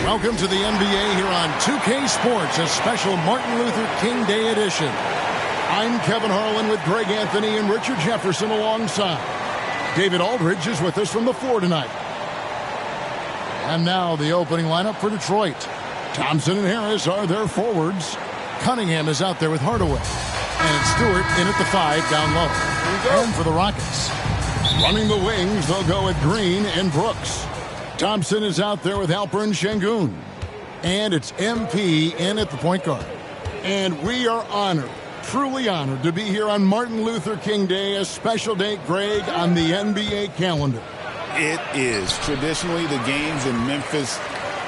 Welcome to the NBA here on 2K Sports, a special Martin Luther King Day edition. I'm Kevin Harlan with Greg Anthony and Richard Jefferson alongside. David Aldridge is with us from the floor tonight. And now the opening lineup for Detroit. Thompson and Harris are their forwards. Cunningham is out there with Hardaway. And Stewart in at the 5 down low. And for the Rockets, running the wings, they'll go with Green and Brooks. Thompson is out there with Alperen Sengun. And it's MP in at the point guard. And we are honored, truly honored, to be here on Martin Luther King Day, a special date, Greg, on the NBA calendar. It is. Traditionally, the games in Memphis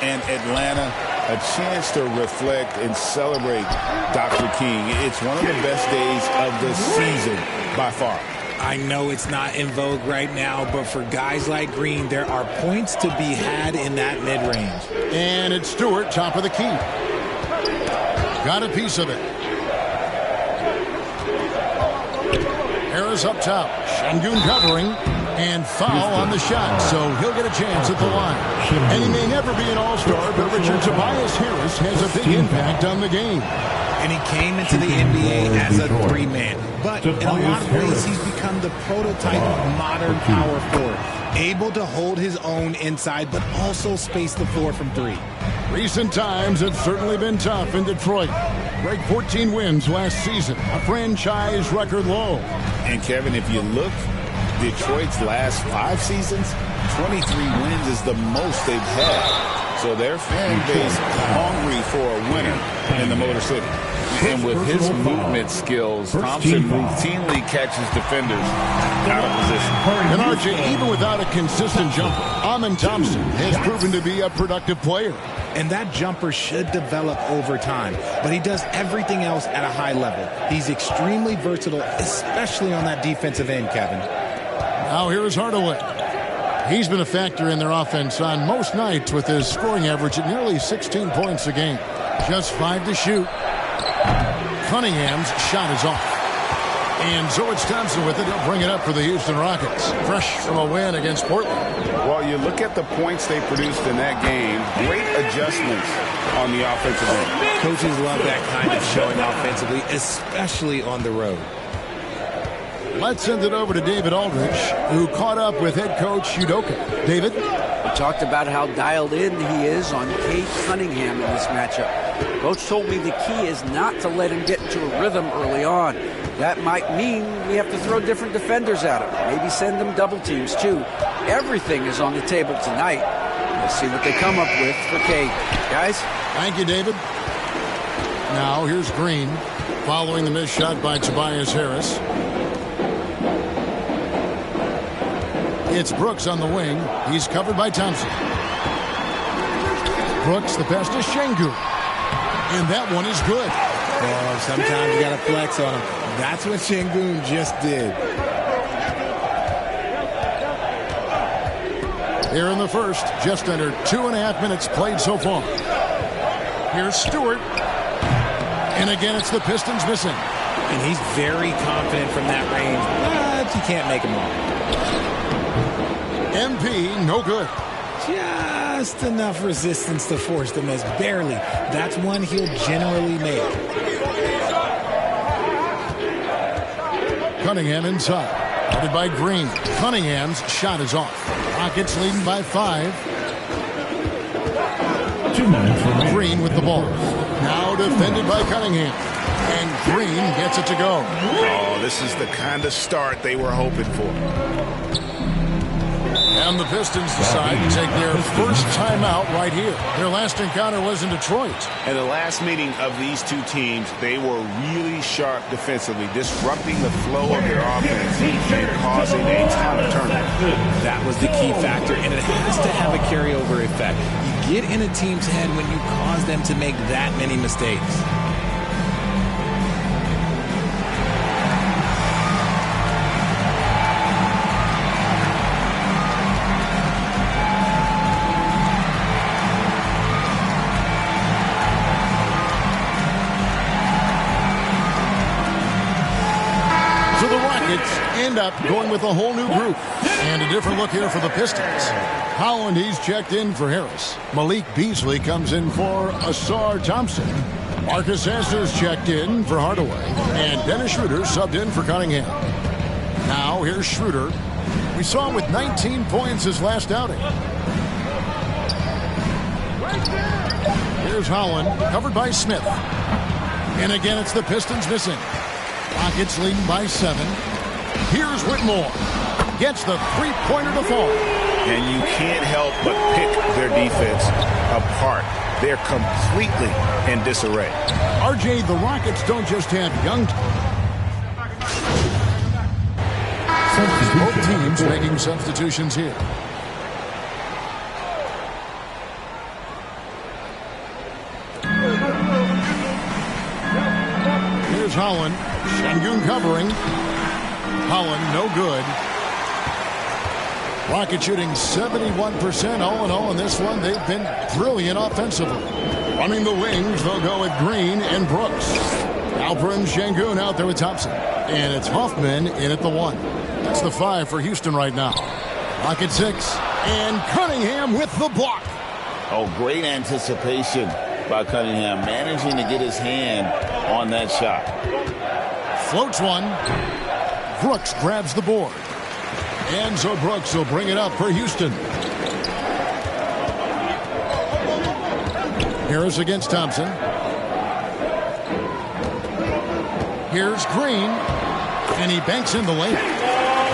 and Atlanta, a chance to reflect and celebrate Dr. King. It's one of the best days of the season by far. I know it's not in vogue right now, but for guys like Green, there are points to be had in that mid-range. And it's Stewart, top of the key. Got a piece of it. Harris up top. Sengun covering. And foul on the shot, so he'll get a chance at the line. And he may never be an all-star, but Richard, Tobias Harris has a big impact on the game. And he came into the NBA as a 3-man. But in a lot of ways, he's become the prototype of modern power forward. Able to hold his own inside, but also space the floor from 3. Recent times have certainly been tough in Detroit. Greg, 14 wins last season, a franchise record low. And Kevin, if you look, Detroit's last 5 seasons, 23 wins is the most they've had. So their fan base hungry for a winner in the Motor City. And with his movement skills, Thompson routinely catches defenders out of position. And RJ, even without a consistent jumper, Amen Thompson has proven to be a productive player. And that jumper should develop over time. But he does everything else at a high level. He's extremely versatile, especially on that defensive end, Kevin. Now here is Hardaway. He's been a factor in their offense on most nights with his scoring average at nearly 16 points a game. Just 5 to shoot. Cunningham's shot is off. And so it's Thompson with it. He'll bring it up for the Houston Rockets. Fresh from a win against Portland. Well, you look at the points they produced in that game. Great adjustments on the offensive end. Coaches love that kind of showing offensively, especially on the road. Let's send it over to David Aldridge, who caught up with head coach Udoka. David? We talked about how dialed in he is on Cade Cunningham in this matchup. Coach told me the key is not to let him get into a rhythm early on. That might mean we have to throw different defenders at him. Maybe send them double teams, too. Everything is on the table tonight. We'll see what they come up with for Cade. Guys? Thank you, David. Now, here's Green, following the missed shot by Tobias Harris. It's Brooks on the wing. He's covered by Thompson. Brooks, the pass to Sengun. And that one is good. Oh, sometimes you got to flex on him. That's what Sengun just did. Here in the first, just under 2.5 minutes played so far. Here's Stewart. And again, it's the Pistons missing. And he's very confident from that range, but you can't make him wrong. MP, no good. Just enough resistance to force the miss. Barely. That's one he'll generally make. Cunningham inside. Headed by Green. Cunningham's shot is off. Rockets leading by 5. 2 minutes remaining. Green with the ball. Now defended by Cunningham. And Green gets it to go. Oh, this is the kind of start they were hoping for. And the Pistons decide to take their first timeout right here. Their last encounter was in Detroit. And the last meeting of these two teams, they were really sharp defensively, disrupting the flow of their offense and causing a ton of turnovers. That was the key factor, and it has to have a carryover effect. You get in a team's head when you cause them to make that many mistakes. end up going with a whole new group. And a different look here for the Pistons. Holland, he's checked in for Harris. Malik Beasley comes in for Asar Thompson. Marcus Sasser's checked in for Hardaway. And Dennis Schroeder subbed in for Cunningham. Now here's Schroeder. We saw him with 19 points his last outing. Here's Holland, covered by Smith. And again, it's the Pistons missing. Rockets leading by 7. Here's Whitmore. Gets the three-pointer to fall. And you can't help but pick their defense apart. They're completely in disarray. RJ, the Rockets don't just have young both teams making substitutions here. Here's Holland. Şengün covering. Holland, no good. Rocket shooting 71% all in all in this one. They've been brilliant offensively. Running the wings, they'll go with Green and Brooks. Alperen Şengün out there with Thompson. And it's Hoffman in at the 1. That's the 5 for Houston right now. Rocket 6. And Cunningham with the block. Oh, great anticipation by Cunningham, managing to get his hand on that shot. Floats one. Brooks grabs the board. And so Brooks will bring it up for Houston. Harris against Thompson. Here's Green. And he banks in the lane.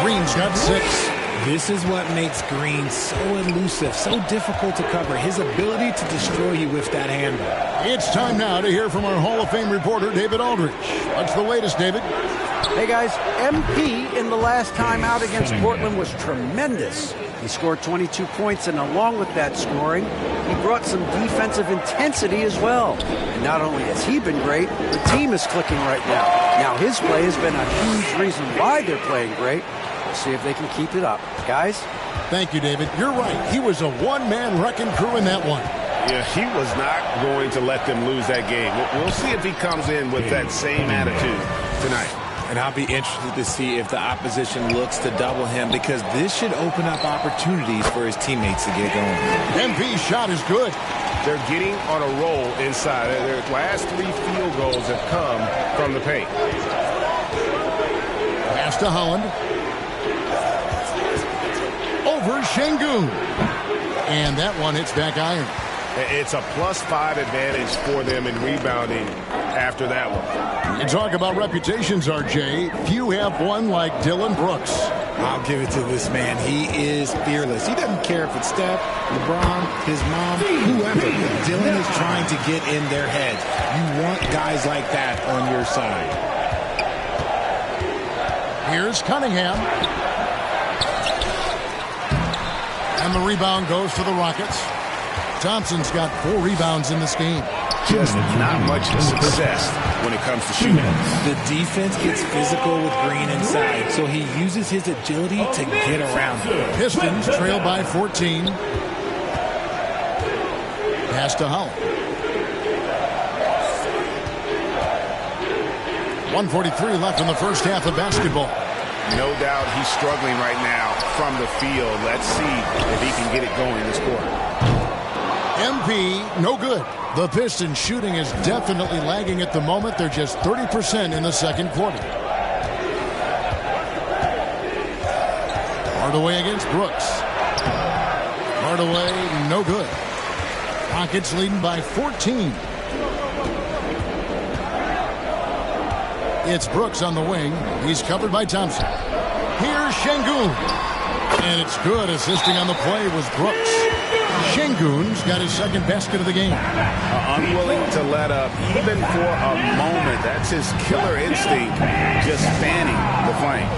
Green's got 6. This is what makes Green so elusive, so difficult to cover. His ability to destroy you with that handle. It's time now to hear from our Hall of Fame reporter, David Aldridge. What's the latest, David? Hey, guys, MP in the last time out against Portland was tremendous. He scored 22 points, and along with that scoring, he brought some defensive intensity as well. And not only has he been great, the team is clicking right now. Now, his play has been a huge reason why they're playing great. We'll see if they can keep it up. Guys? Thank you, David. You're right. He was a one-man wrecking crew in that one. Yeah, he was not going to let them lose that game. We'll see if he comes in with that same attitude tonight. And I'll be interested to see if the opposition looks to double him, because this should open up opportunities for his teammates to get going. MP's shot is good. They're getting on a roll inside. Their last 3 field goals have come from the paint. Pass to Holland. Over Şengün. And that one hits back iron. It's a +5 advantage for them in rebounding after that one. You talk about reputations, RJ. Few have one like Dillon Brooks. I'll give it to this man. He is fearless. He doesn't care if it's Steph, LeBron, his mom, whoever. Dillon is trying to get in their heads. You want guys like that on your side. Here's Cunningham. And the rebound goes to the Rockets. Thompson's got 4 rebounds in this game. Just not much success when it comes to shooting. The defense gets physical with Green inside, so he uses his agility to get around him. Pistons trail by 14. Pass to Holland. 1:43 left in the first half of basketball. No doubt he's struggling right now from the field. Let's see if he can get it going this quarter. MP, no good. The Pistons shooting is definitely lagging at the moment. They're just 30% in the second quarter. Hardaway against Brooks. Hardaway, no good. Rockets leading by 14. It's Brooks on the wing. He's covered by Thompson. Here's Şengün. And it's good. Assisting on the play was Brooks. Şengün's got his second basket of the game. Unwilling to let up even for a moment. That's his killer instinct, just fanning the flame.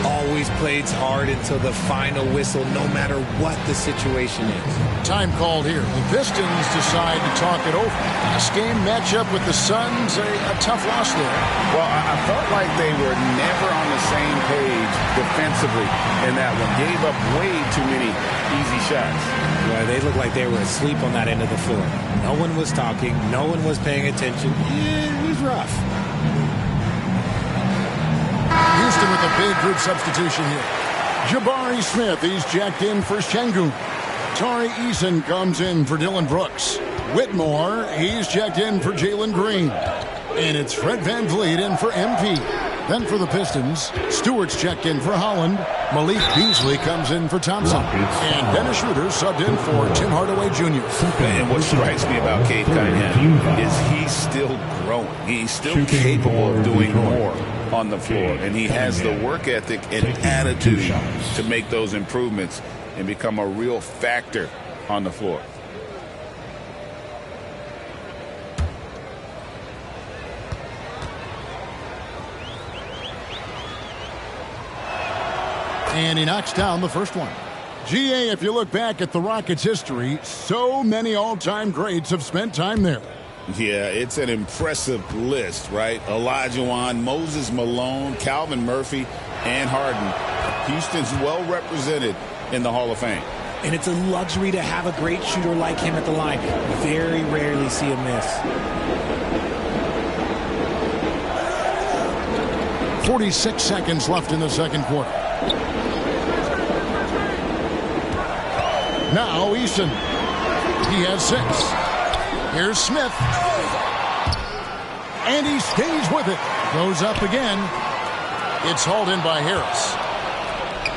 Always plays hard until the final whistle, no matter what the situation is. Time called here. The Pistons decide to talk it over. This game matchup with the Suns, a tough loss there. Well, I felt like they were never on the same page defensively in that one. Gave up way too many easy shots. Well, they looked like they were asleep on that end of the floor. No one was talking. No one was paying attention. It was rough. Houston with a big group substitution here. Jabari Smith, he's jacked in for Şengün. Tari Eason comes in for Dylan Brooks. Whitmore, he's checked in for Jalen Green. And it's Fred VanVleet in for MP. Then for the Pistons, Stewart's checked in for Holland. Malik Beasley comes in for Thompson. And Dennis Schroeder subbed in for Tim Hardaway Jr. And what strikes me about Cade Cunningham is he's still growing. He's still capable of doing more on the floor. And he has the work ethic and attitude to make those improvements and become a real factor on the floor. And he knocks down the first one. GA, if you look back at the Rockets' history, so many all-time greats have spent time there. Yeah, it's an impressive list, right? Olajuwon, Moses Malone, Calvin Murphy, and Harden. Houston's well represented in the Hall of Fame. And it's a luxury to have a great shooter like him at the line. Very rarely see him miss. 46 seconds left in the second quarter. Now Eason. He has 6. Here's Smith. And he stays with it. Goes up again. It's hauled in by Harris.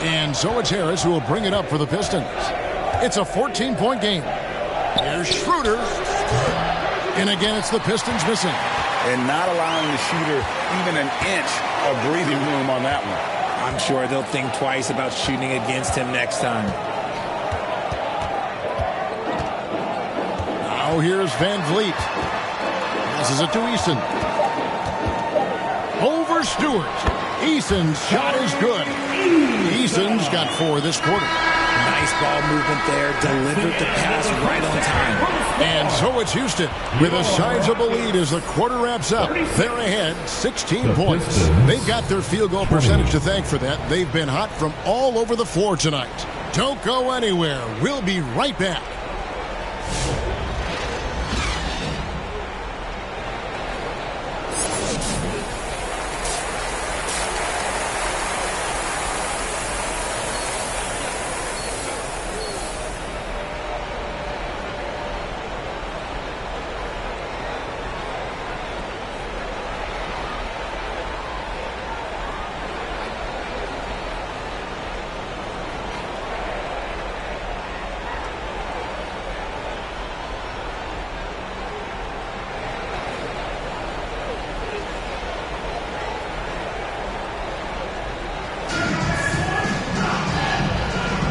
And so it's Harris who will bring it up for the Pistons. It's a 14-point game. Here's Schroeder. And again, it's the Pistons missing. And not allowing the shooter even an inch of breathing room on that one. I'm sure they'll think twice about shooting against him next time. Now here's VanVleet. Passes it to Eason. Over Stewart. Eason's shot is good. Eason's got 4 this quarter. Nice ball movement there. Delivered the pass right on time. And so it's Houston with a sizable lead as the quarter wraps up. They're ahead 16 points. They've got their field goal percentage to thank for that. They've been hot from all over the floor tonight. Don't go anywhere. We'll be right back.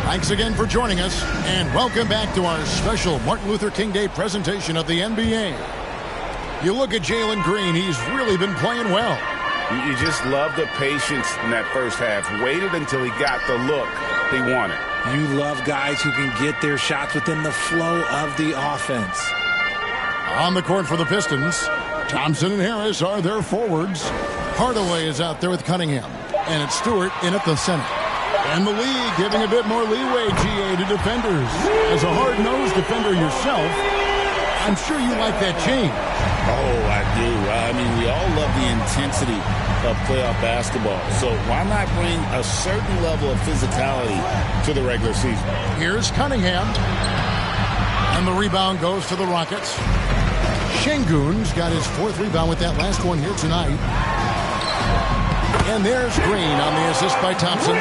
Thanks again for joining us, and welcome back to our special Martin Luther King Day presentation of the NBA. You look at Jalen Green, he's really been playing well. You just love the patience in that first half. Waited until he got the look he wanted. You love guys who can get their shots within the flow of the offense. On the court for the Pistons, Thompson and Harris are their forwards. Hardaway is out there with Cunningham, and it's Stewart in at the center. And the league giving a bit more leeway, GA, to defenders. As a hard-nosed defender yourself, I'm sure you like that change. Oh, I do. I mean, we all love the intensity of playoff basketball. So why not bring a certain level of physicality to the regular season? Here's Cunningham. And the rebound goes to the Rockets. Şengün's got his 4th rebound with that last one here tonight. And there's Green on the assist by Thompson.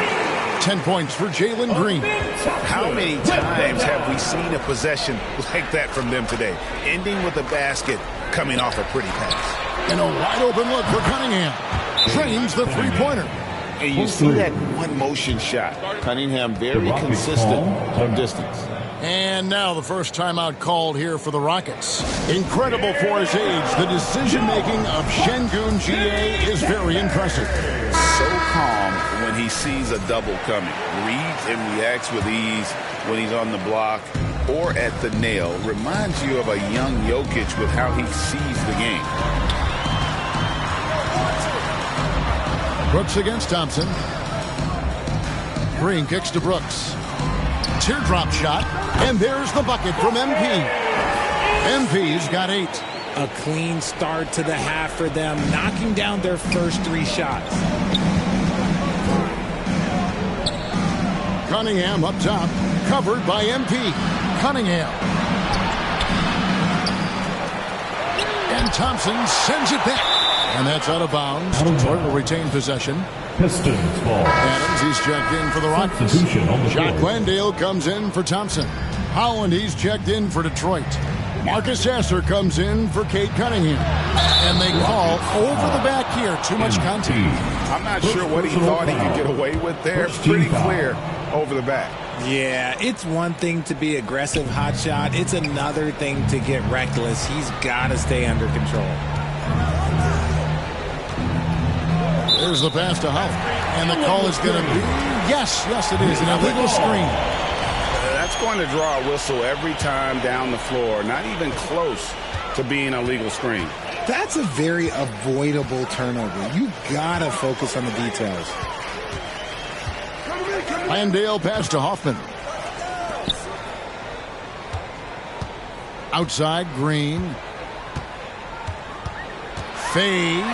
10 points for Jalen Green. How many times have we seen a possession like that from them today? Ending with a basket, coming off a pretty pass. And a wide open look for Cunningham. Drains the three-pointer. And you see that one motion shot. Cunningham very consistent from distance. And now the first timeout called here for the Rockets. Incredible for his age. The decision-making of Şengün GA is very impressive. So calm when he sees a double coming. Reads and reacts with ease when he's on the block or at the nail. Reminds you of a young Jokic with how he sees the game. Brooks against Thompson. Green kicks to Brooks. Teardrop shot, and there's the bucket from MP. MP's got 8. A clean start to the half for them, knocking down their first 3 shots. Cunningham up top, covered by MP. Cunningham. And Thompson sends it back. And that's out of bounds. Detroit will retain possession. Pistons ball. Adams, he's checked in for the Rockets. Jock Landale comes in for Thompson. Holland, he's checked in for Detroit. Marcus Sasser comes in for Cade Cunningham. And they call over the back here. Too much contact. I'm not sure what he thought he could get away with there. Pretty clear over the back. Yeah, it's one thing to be aggressive hot shot. It's another thing to get reckless. He's got to stay under control. There's the pass to Huff. And the call is going to be, yes, it is, an illegal screen. That's going to draw a whistle every time down the floor. Not even close to being a legal screen. That's a very avoidable turnover. You got to focus on the details. Landale pass to Hoffman. Outside, Green. Fades.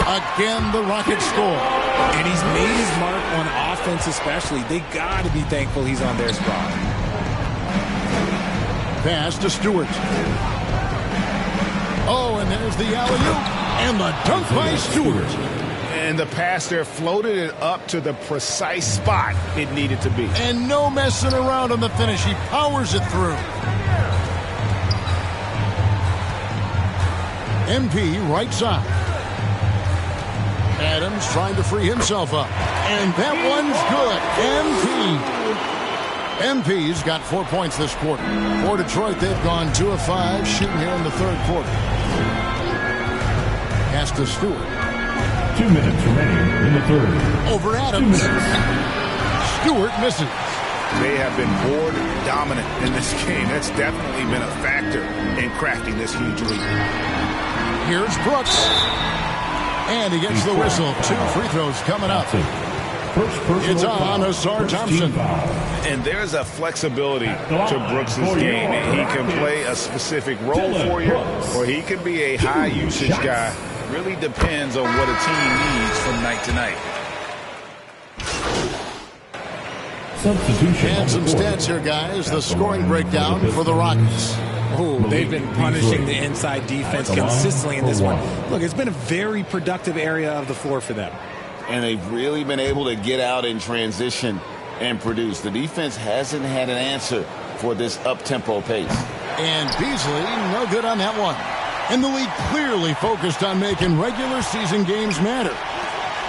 Again, the Rockets score. And he's made his mark on offense especially. They got to be thankful he's on their spot. Pass to Stewart. Oh, and there's the alley-oop. And the dunk by Stewart. And the pass there floated it up to the precise spot it needed to be. And no messing around on the finish. He powers it through. MP right side. Adams trying to free himself up. And that one's good. MP's got 4 points this quarter. For Detroit, they've gone 2 of 5 shooting here in the third quarter. Pass to Stewart. 2 minutes remaining in the third. Over Adams. Stewart misses. They have been board dominant in this game. That's definitely been a factor in crafting this huge lead. Here's Brooks. And he gets the whistle. 2 free throws coming up. It's on Ausar Thompson. And there's a flexibility to Brooks' game. He can play a specific role for you, or he can be a high-usage guy. Really depends on what a team needs from night to night. Substitution. And some stats here, guys. The scoring breakdown for the Rockets. Oh, they've been punishing the inside defense consistently in this one. Look, it's been a very productive area of the floor for them. And they've really been able to get out in transition and produce. The defense hasn't had an answer for this up-tempo pace. And Beasley, no good on that one. And the league clearly focused on making regular season games matter.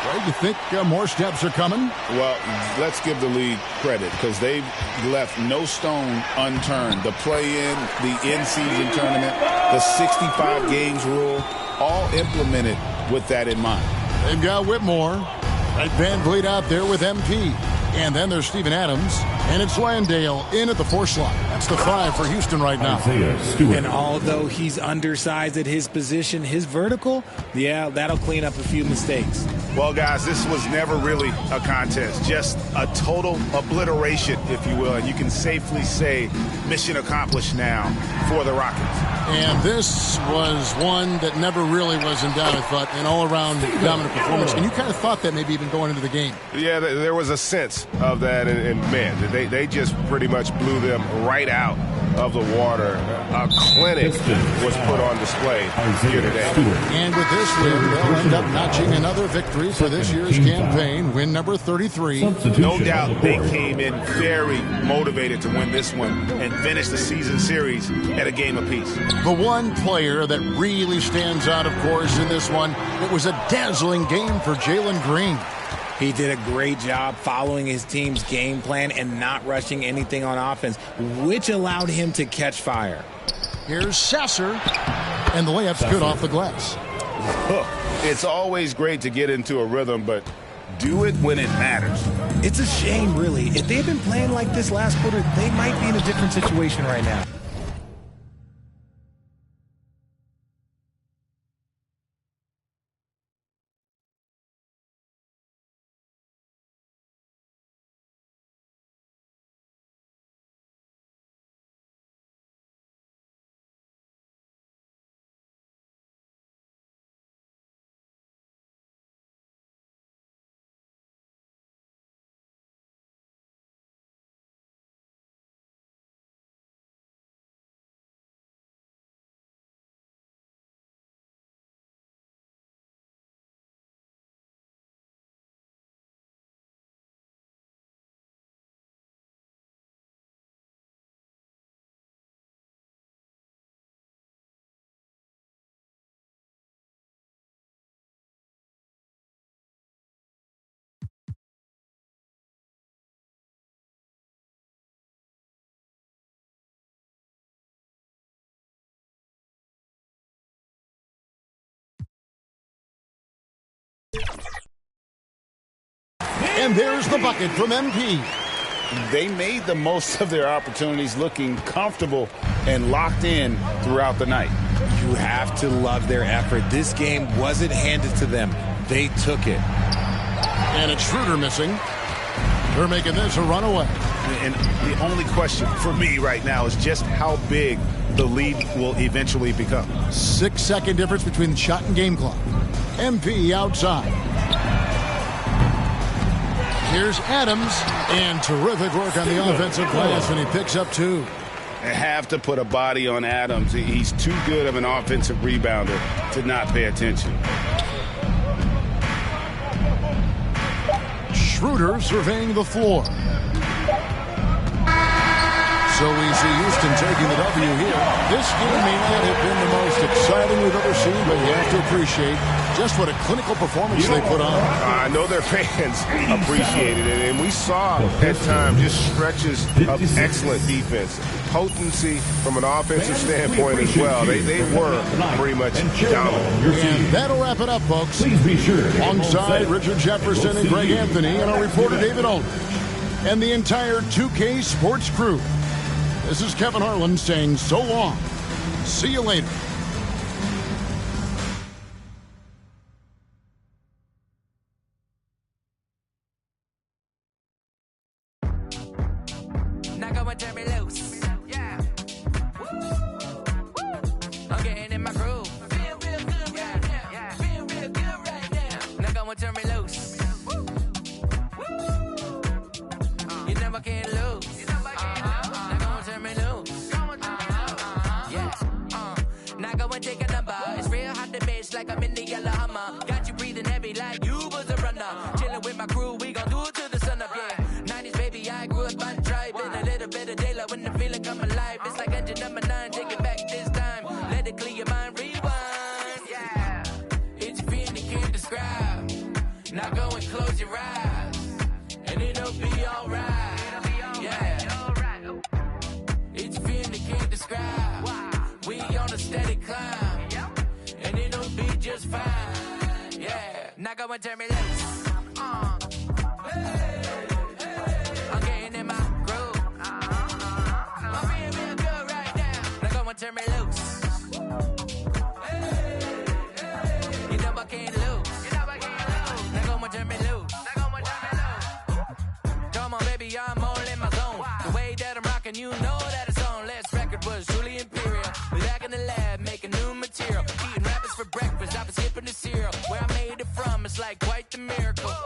Right, you think more steps are coming? Well, let's give the league credit because they've left no stone unturned. The play-in, the in-season tournament, the 65 games rule, all implemented with that in mind. They've got Whitmore. Right, Van Vliet out there with MP. And then there's Steven Adams. And it's Landale in at the 4 slot. That's the 5 for Houston right now. And although he's undersized at his position, his vertical, yeah, that'll clean up a few mistakes. Well, guys, this was never really a contest. Just a total obliteration, if you will. And you can safely say mission accomplished now for the Rockets. And this was one that never really was in doubt, I thought, an all-around dominant performance. And you kind of thought that maybe even going into the game. Yeah, there was a sense of that. And man, they just pretty much blew them right out of the water. A clinic was put on display here today. And with this win, they'll end up notching another victory for this year's campaign, win number 33. No doubt they came in very motivated to win this one and finish the season series at a game apiece. The one player that really stands out, of course, in this one, it was a dazzling game for Jalen Green. He did a great job following his team's game plan and not rushing anything on offense, which allowed him to catch fire. Here's Sasser, and the layup's good off the glass. It's always great to get into a rhythm, but do it when it matters. It's a shame, really. If they had been playing like this last quarter, they might be in a different situation right now. And there's the bucket from MP. They made the most of their opportunities, looking comfortable and locked in throughout the night. You have to love their effort. This game wasn't handed to them. They took it. And it's Schroeder missing. They're making this a runaway. And the only question for me right now is just how big the lead will eventually become. 6-second difference between the shot and game clock. MP outside. Here's Adams, and terrific work on the offensive glass, and he picks up 2. They have to put a body on Adams. He's too good of an offensive rebounder to not pay attention. Schroeder surveying the floor. So we see Houston taking the W here. This game may not have been the most exciting we've ever seen, but you have to appreciate just what a clinical performance they put on. I know their fans appreciated it, and we saw at times just stretches of excellent defense. Potency from an offensive standpoint as well. They were pretty much dominant. And that'll wrap it up, folks. Please be sure. Alongside Richard Jefferson and Greg Anthony and our reporter David Aldridge and the entire 2K Sports crew. This is Kevin Harlan saying so long. See you later. Now go and turn me loose. Yeah. I'm getting in my groove. Feel real good right now. Yeah. Feel real good right now. Now go and turn me loose. You never can lose. Now go and turn me loose. Yeah. Now go and take a number. It's real hot to bitch like I'm in the yellow Hummer. Got you breathing heavy like you was a runner. Chilling with my crew, we gon' do it till the sun up. Yeah. 90s baby, I grew up on driving. A little bit of daylight when the feeling come alive. It's like engine number 9, take it back this time. Let it clear your mind, rewind. Yeah. It's a feeling you can't describe. Now go and close your eyes, and it'll be alright. Yeah. It's a feeling you can't describe. We on a steady climb, and it'll be just fine. Yeah. Now go and turn me loose. I'm getting in my groove. I'm feeling real good right now. Now go and turn me loose. You know I can't lose. Now go and turn me loose. Come on, baby, I'm all in my zone. The way that I'm rocking, you know that it's on. Last record was truly imperial. We back in the lab, making new material. Eating rappers for breakfast, I was skipping the cereal. Where I made it from, it's like quite the miracle.